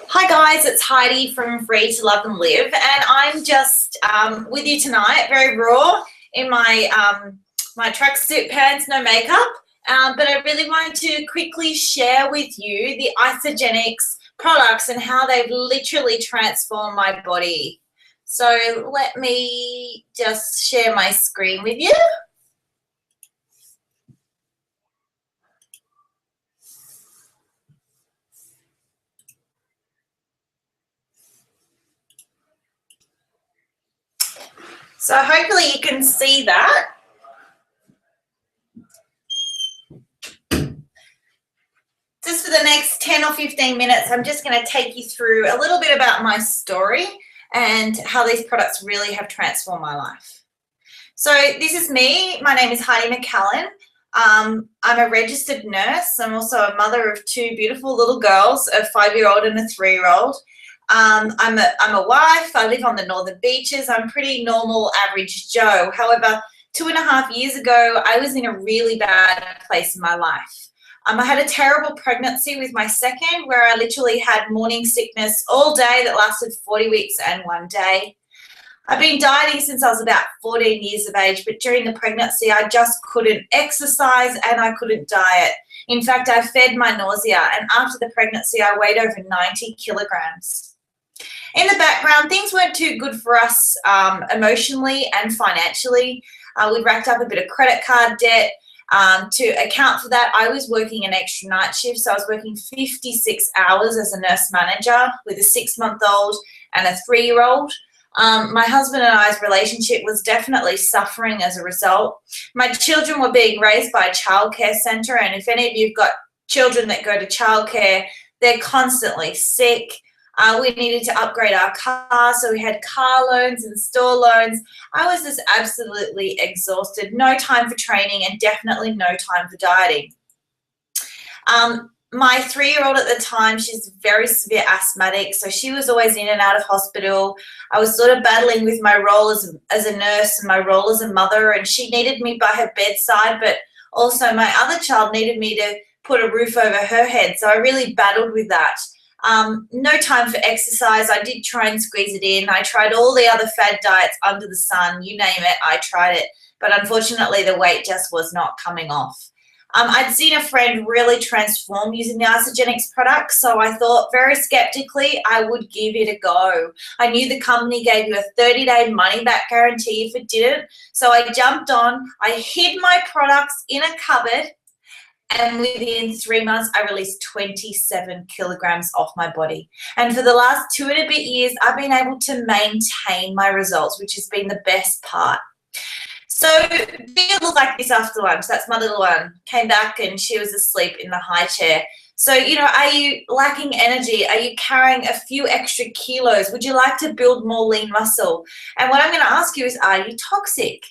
Hi guys, it's Heidi from Free to Love and Live, and I'm just with you tonight, very raw in my my tracksuit pants, no makeup, but I really wanted to quickly share with you the Isagenix products and how they've literally transformed my body. So let me just share my screen with you. So hopefully you can see that. Just for the next 10 or 15 minutes, I'm just going to take you through a little bit about my story and how these products really have transformed my life. So this is me. My name is Heidi McCallan. I'm a registered nurse. I'm also a mother of two beautiful little girls, a 5-year-old and a 3-year-old. I'm a wife. I live on the northern beaches. I'm pretty normal, average Joe. However, 2.5 years ago, I was in a really bad place in my life. I had a terrible pregnancy with my second, where I literally had morning sickness all day that lasted 40 weeks and 1 day. I've been dieting since I was about 14 years of age, but during the pregnancy, I just couldn't exercise and I couldn't diet. In fact, I fed my nausea, and after the pregnancy, I weighed over 90 kilograms. In the background, things weren't too good for us emotionally and financially. We'd racked up a bit of credit card debt. To account for that, I was working an extra night shift, so I was working 56 hours as a nurse manager with a 6-month-old and a 3-year-old. My husband and I's relationship was definitely suffering as a result. My children were being raised by a childcare centre, and if any of you've got children that go to childcare, they're constantly sick. We needed to upgrade our car, so we had car loans and store loans. I was just absolutely exhausted. No time for training and definitely no time for dieting. My 3-year-old at the time, she's very severe asthmatic, so she was always in and out of hospital. I was sort of battling with my role as a nurse and my role as a mother, and she needed me by her bedside, but also my other child needed me to put a roof over her head, so I really battled with that. No time for exercise. I did try and squeeze it in. I tried all the other fad diets under the sun, you name it, I tried it, but unfortunately the weight just was not coming off. I'd seen a friend really transform using the Isagenix products, so I thought very skeptically I would give it a go. I knew the company gave you a 30-day money-back guarantee if it didn't, so I jumped on. I hid my products in a cupboard, and within 3 months, I released 27 kilograms off my body. And for the last 2 and a bit years, I've been able to maintain my results, which has been the best part. So it looked like this after lunch. That's my little one. Came back and she was asleep in the high chair. So, you know, are you lacking energy? Are you carrying a few extra kilos? Would you like to build more lean muscle? And what I'm going to ask you is, are you toxic?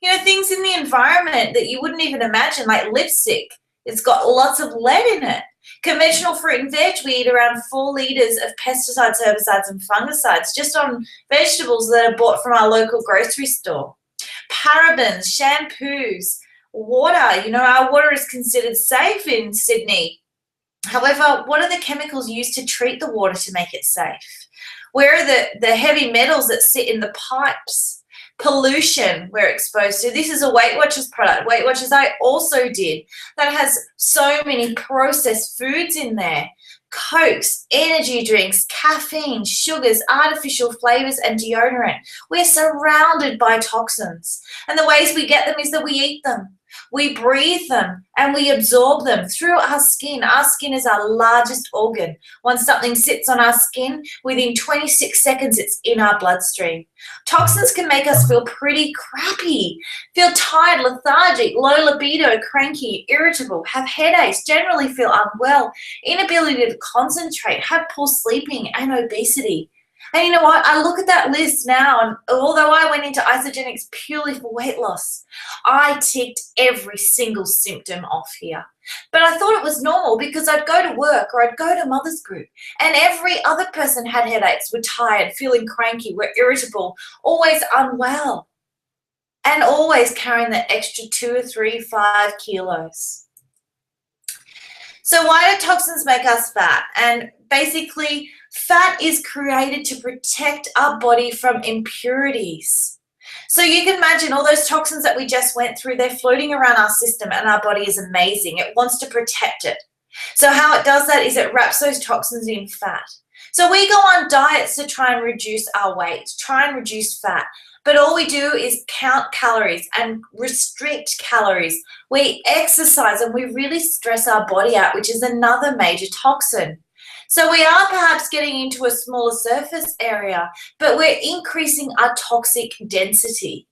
You know, things in the environment that you wouldn't even imagine, like lipstick. It's got lots of lead in it. Conventional fruit and veg, we eat around 4 litres of pesticides, herbicides and fungicides just on vegetables that are bought from our local grocery store. Parabens, shampoos, water. You know, our water is considered safe in Sydney. However, what are the chemicals used to treat the water to make it safe? Where are the heavy metals that sit in the pipes? Pollution we're exposed to. This is a Weight Watchers product. Weight Watchers I also did. That has so many processed foods in there. Cokes, energy drinks, caffeine, sugars, artificial flavors, and deodorant. We're surrounded by toxins. And the ways we get them is that we eat them. We breathe them and we absorb them through our skin. Our skin is our largest organ. Once something sits on our skin, within 26 seconds, it's in our bloodstream. Toxins can make us feel pretty crappy, feel tired, lethargic, low libido, cranky, irritable, have headaches, generally feel unwell, inability to concentrate, have poor sleeping, and obesity. And you know what? I look at that list now, and although I went into Isagenix purely for weight loss, I ticked every single symptom off here. But I thought it was normal because I'd go to work or I'd go to mother's group, and every other person had headaches, were tired, feeling cranky, were irritable, always unwell, and always carrying that extra 2 or 3, 5 kilos. So why do toxins make us fat? And basically, fat is created to protect our body from impurities. So you can imagine all those toxins that we just went through, they're floating around our system and our body is amazing. It wants to protect it. So how it does that is it wraps those toxins in fat. So we go on diets to try and reduce our weight, try and reduce fat. But all we do is count calories and restrict calories. We exercise and we really stress our body out, which is another major toxin. So we are perhaps getting into a smaller surface area, but we're increasing our toxic density.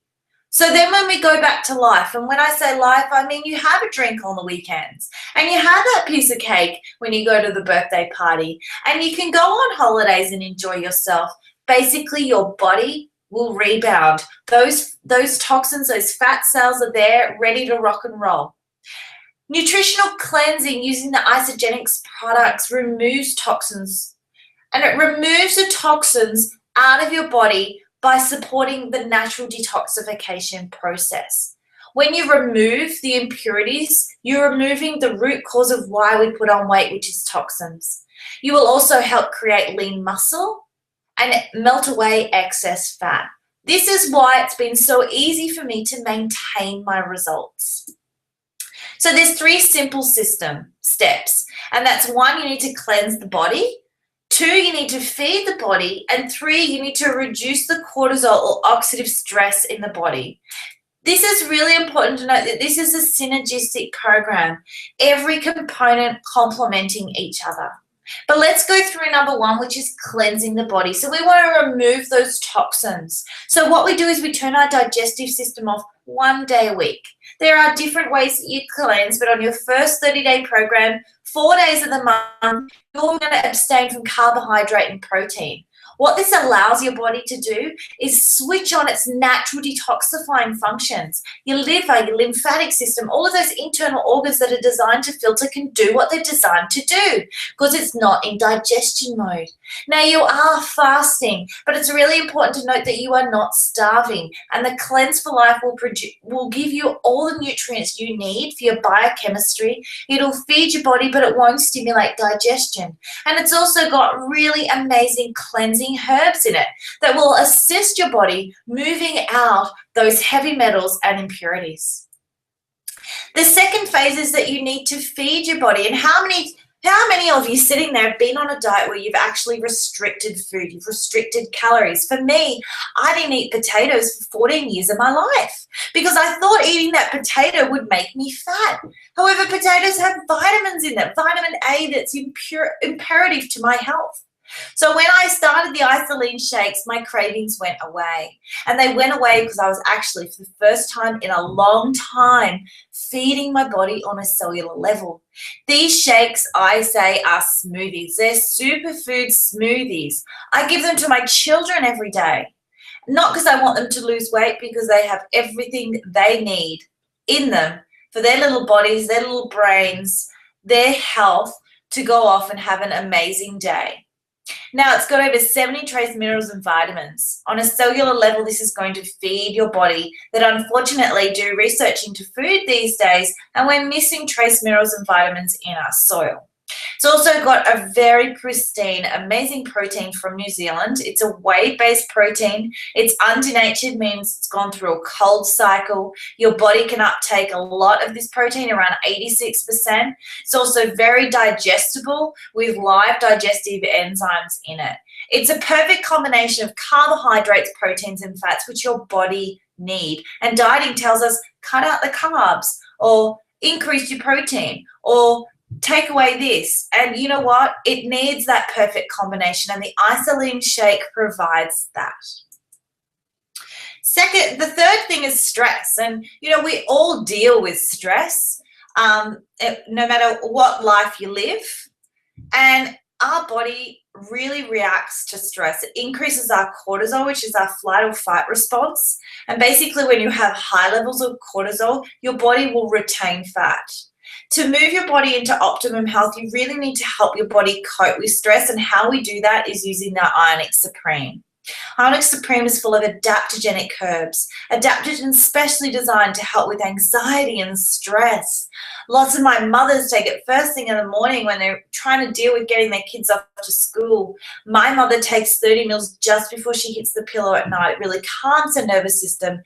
So then when we go back to life, and when I say life, I mean you have a drink on the weekends and you have that piece of cake when you go to the birthday party and you can go on holidays and enjoy yourself. Basically, your body will rebound. Those toxins, those fat cells are there ready to rock and roll. Nutritional cleansing using the Isagenix products removes toxins, and it removes the toxins out of your body by supporting the natural detoxification process. When you remove the impurities, you're removing the root cause of why we put on weight, which is toxins. You will also help create lean muscle and melt away excess fat. This is why it's been so easy for me to maintain my results. So there's 3 simple steps, and that's 1, you need to cleanse the body. 2, you need to feed the body, and 3, you need to reduce the cortisol or oxidative stress in the body. This is really important to note that this is a synergistic program, every component complementing each other. But let's go through number 1, which is cleansing the body. So we want to remove those toxins. So what we do is we turn our digestive system off 1 day a week. There are different ways that you cleanse, but on your first 30-day program, 4 days of the month, you're going to abstain from carbohydrate and protein. What this allows your body to do is switch on its natural detoxifying functions. Your liver, your lymphatic system, all of those internal organs that are designed to filter can do what they're designed to do because it's not in digestion mode. Now, you are fasting, but it's really important to note that you are not starving, and the Cleanse for Life will give you all the nutrients you need for your biochemistry. It'll feed your body, but it won't stimulate digestion. And it's also got really amazing cleansing herbs in it that will assist your body moving out those heavy metals and impurities. The second phase is that you need to feed your body. And how many of you sitting there have been on a diet where you've actually restricted food, you've restricted calories? For me, I didn't eat potatoes for 14 years of my life because I thought eating that potato would make me fat. However, potatoes have vitamins in them, vitamin A that's imperative to my health. So when I started the Isagenix shakes, my cravings went away. And they went away because I was actually, for the first time in a long time, feeding my body on a cellular level. These shakes, I say, are smoothies. They're superfood smoothies. I give them to my children every day. Not because I want them to lose weight, because they have everything they need in them for their little bodies, their little brains, their health to go off and have an amazing day. Now, it's got over 70 trace minerals and vitamins. On a cellular level, this is going to feed your body that unfortunately do research into food these days, and we're missing trace minerals and vitamins in our soil. It's also got a very pristine, amazing protein from New Zealand. It's a whey-based protein. It's undenatured, means it's gone through a cold cycle. Your body can uptake a lot of this protein, around 86%. It's also very digestible with live digestive enzymes in it. It's a perfect combination of carbohydrates, proteins, and fats, which your body need. And dieting tells us cut out the carbs, or increase your protein, or take away this. And you know what? It needs that perfect combination, and the Isagenix shake provides that. The third thing is stress. And, you know, we all deal with stress, no matter what life you live. And our body really reacts to stress. It increases our cortisol, which is our flight or fight response. And basically, when you have high levels of cortisol, your body will retain fat. To move your body into optimum health, you really need to help your body cope with stress, and how we do that is using the Isagenix Supreme. Ionic Supreme is full of adaptogenic herbs, adaptogens specially designed to help with anxiety and stress. Lots of my mothers take it first thing in the morning when they're trying to deal with getting their kids off to school. My mother takes 30 mils just before she hits the pillow at night. It really calms her nervous system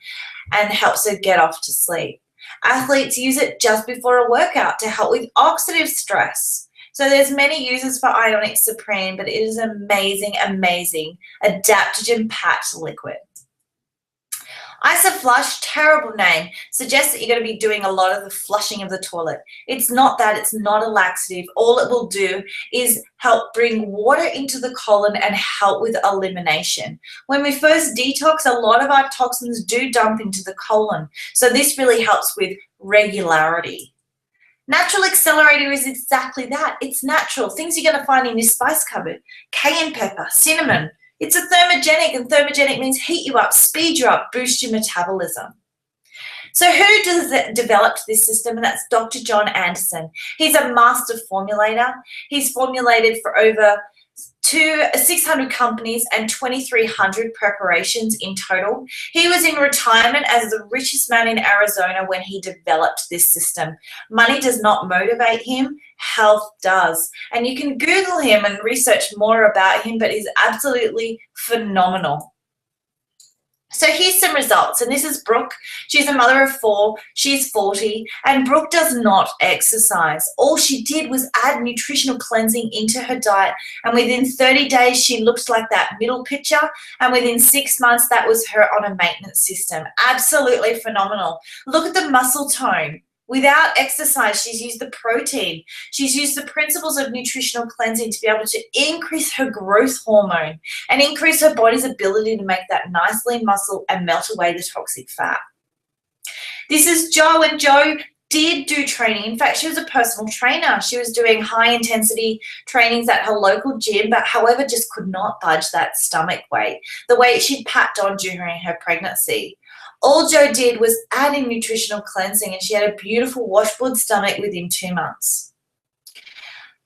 and helps her get off to sleep. Athletes use it just before a workout to help with oxidative stress. So there's many uses for Ionic Supreme, but it is an amazing, amazing adaptogen-packed liquid. Isoflush, terrible name, suggests that you're going to be doing a lot of the flushing of the toilet. It's not that. It's not a laxative. All it will do is help bring water into the colon and help with elimination. When we first detox, a lot of our toxins do dump into the colon. So this really helps with regularity. Natural accelerator is exactly that. It's natural. Things you're going to find in your spice cupboard. Cayenne pepper, cinnamon. It's a thermogenic, and thermogenic means heat you up, speed you up, boost your metabolism. So who developed this system? And that's Dr. John Anderson. He's a master formulator. He's formulated for over 600 companies and 2,300 preparations in total. He was in retirement as the richest man in Arizona when he developed this system. Money does not motivate him, health does. And you can Google him and research more about him, but he's absolutely phenomenal. So here's some results, and this is Brooke. She's a mother of 4. She's 40, and Brooke does not exercise. All she did was add nutritional cleansing into her diet, and within 30 days, she looked like that middle picture, and within 6 months, that was her on a maintenance system. Absolutely phenomenal. Look at the muscle tone. Without exercise, she's used the protein. She's used the principles of nutritional cleansing to be able to increase her growth hormone and increase her body's ability to make that nice lean muscle and melt away the toxic fat. This is Jo, and Jo did do training. In fact, she was a personal trainer. She was doing high intensity trainings at her local gym, but however, just could not budge that stomach weight, the weight she'd packed on during her pregnancy. All Jo did was add in nutritional cleansing, and she had a beautiful washboard stomach within 2 months.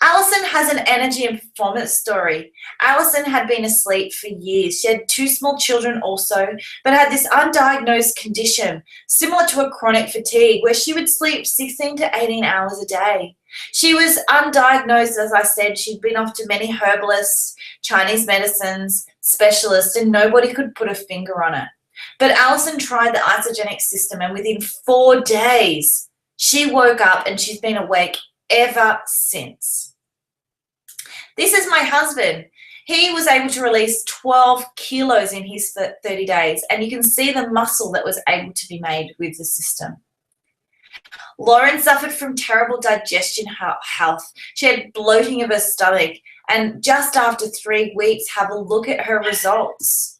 Alison has an energy and performance story. Alison had been asleep for years. She had 2 small children also, but had this undiagnosed condition similar to a chronic fatigue where she would sleep 16 to 18 hours a day. She was undiagnosed, as I said. She'd been off to many herbalists, Chinese medicines, specialists, and nobody could put a finger on it. But Alison tried the Isagenix system, and within 4 days, she woke up and she's been awake ever since. This is my husband. He was able to release 12 kilos in his 30 days, and you can see the muscle that was able to be made with the system. Lauren suffered from terrible digestion health. She had bloating of her stomach, and just after 3 weeks, have a look at her results.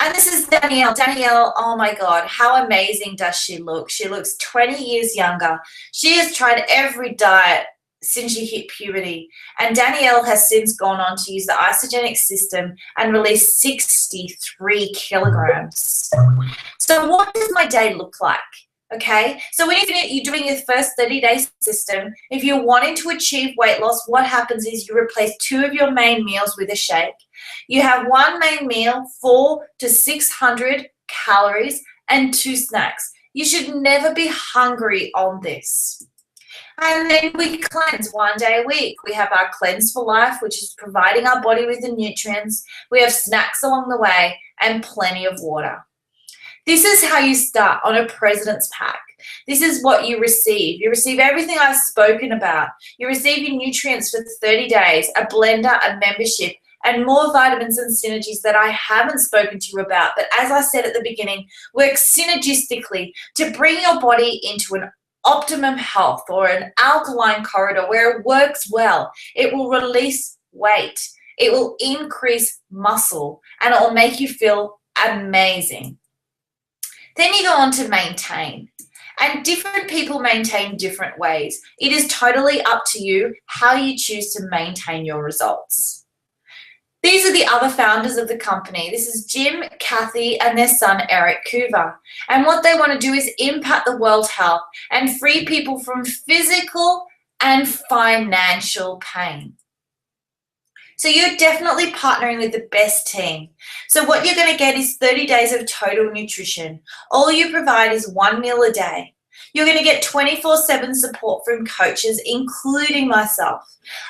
And this is Danielle. Danielle, oh my God, how amazing does she look? She looks 20 years younger. She has tried every diet since she hit puberty. And Danielle has since gone on to use the Isagenix system and release 63 kilograms. So what does my day look like? Okay, so when you're doing your first 30-day system, if you're wanting to achieve weight loss, what happens is you replace 2 of your main meals with a shake. You have 1 main meal, 400 to 600 calories, and 2 snacks. You should never be hungry on this. And then we cleanse 1 day a week. We have our Cleanse for Life, which is providing our body with the nutrients. We have snacks along the way and plenty of water. This is how you start on a President's Pack. This is what you receive. You receive everything I've spoken about. You receive your nutrients for 30 days, a blender, a membership, and more vitamins and synergies that I haven't spoken to you about. But as I said at the beginning, work synergistically to bring your body into an optimum health or an alkaline corridor where it works well. It will release weight. It will increase muscle, and it will make you feel amazing. Then you go on to maintain. And different people maintain different ways. It is totally up to you how you choose to maintain your results. These are the other founders of the company. This is Jim, Kathy, and their son, Eric Coover. And what they want to do is impact the world's health and free people from physical and financial pain. So you're definitely partnering with the best team. So what you're going to get is 30 days of total nutrition. All you provide is 1 meal a day. You're going to get 24/7 support from coaches, including myself,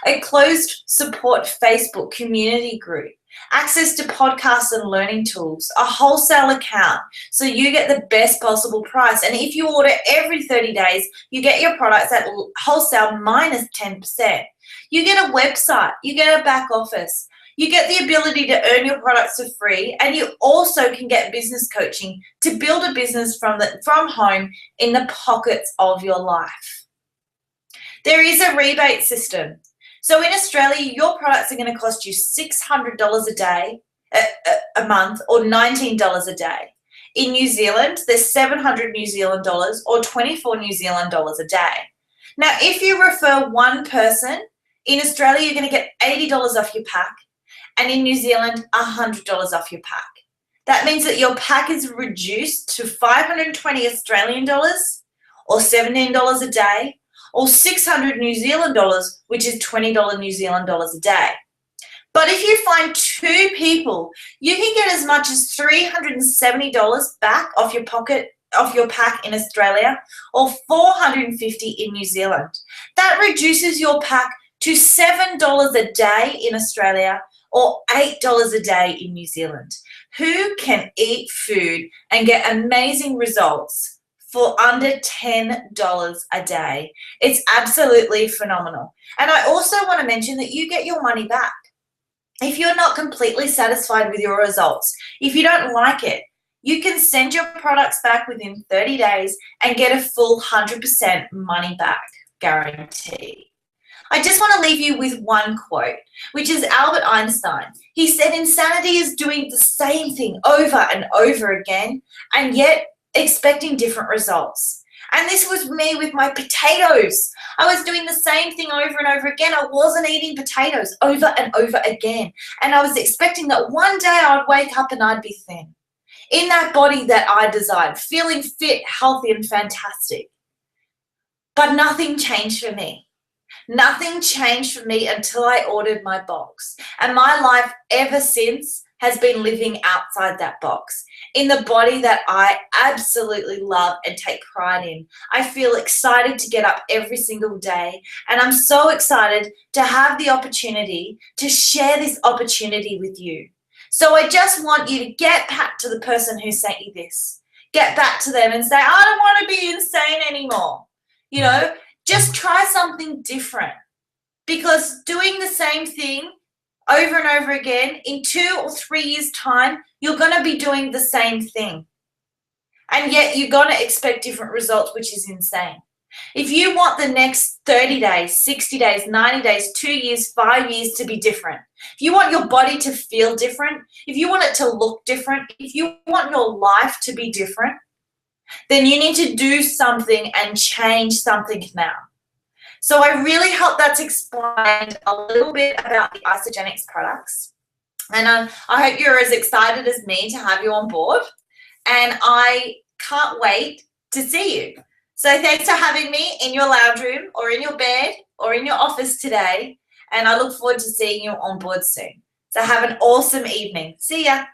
a closed support Facebook community group, access to podcasts and learning tools, a wholesale account, so you get the best possible price. And if you order every 30 days, you get your products at wholesale minus 10%. You get a website, you get a back office, you get the ability to earn your products for free, and you also can get business coaching to build a business from home in the pockets of your life. There is a rebate system. So in Australia, your products are going to cost you $600 a day, a month, or $19 a day. In New Zealand, there's 700 New Zealand dollars or 24 New Zealand dollars a day. Now, if you refer one person, in Australia, you're going to get $80 off your pack, and in New Zealand, $100 off your pack. That means that your pack is reduced to 520 Australian dollars or $17 a day, or 600 New Zealand dollars, which is $20 New Zealand dollars a day. But if you find 2 people, you can get as much as $370 back off your pack in Australia, or $450 in New Zealand. That reduces your pack to $7 a day in Australia, or $8 a day in New Zealand. Who can eat food and get amazing results for under $10 a day? It's absolutely phenomenal. And I also want to mention that you get your money back. If you're not completely satisfied with your results, if you don't like it, you can send your products back within 30 days and get a full 100% money back guarantee. I just want to leave you with one quote, which is Albert Einstein. He said, insanity is doing the same thing over and over again, and yet expecting different results. And this was me with my potatoes. I was doing the same thing over and over again. I wasn't eating potatoes over and over again. And I was expecting that one day I'd wake up and I'd be thin, in that body that I desired, feeling fit, healthy, and fantastic. But nothing changed for me. Nothing changed for me until I ordered my box. And my life ever since has been living outside that box, in the body that I absolutely love and take pride in. I feel excited to get up every single day, and I'm so excited to have the opportunity to share this opportunity with you. So I just want you to get back to the person who sent you this. Get back to them and say, I don't want to be insane anymore. You know, just try something different, because doing the same thing over and over again, in 2 or 3 years' time, you're going to be doing the same thing. And yet you're going to expect different results, which is insane. If you want the next 30 days, 60 days, 90 days, 2 years, 5 years to be different, if you want your body to feel different, if you want it to look different, if you want your life to be different, then you need to do something and change something now. So I really hope that's explained a little bit about the Isagenix products. And I hope you're as excited as me to have you on board. And I can't wait to see you. So thanks for having me in your lounge room or in your bed or in your office today. And I look forward to seeing you on board soon. So have an awesome evening. See ya.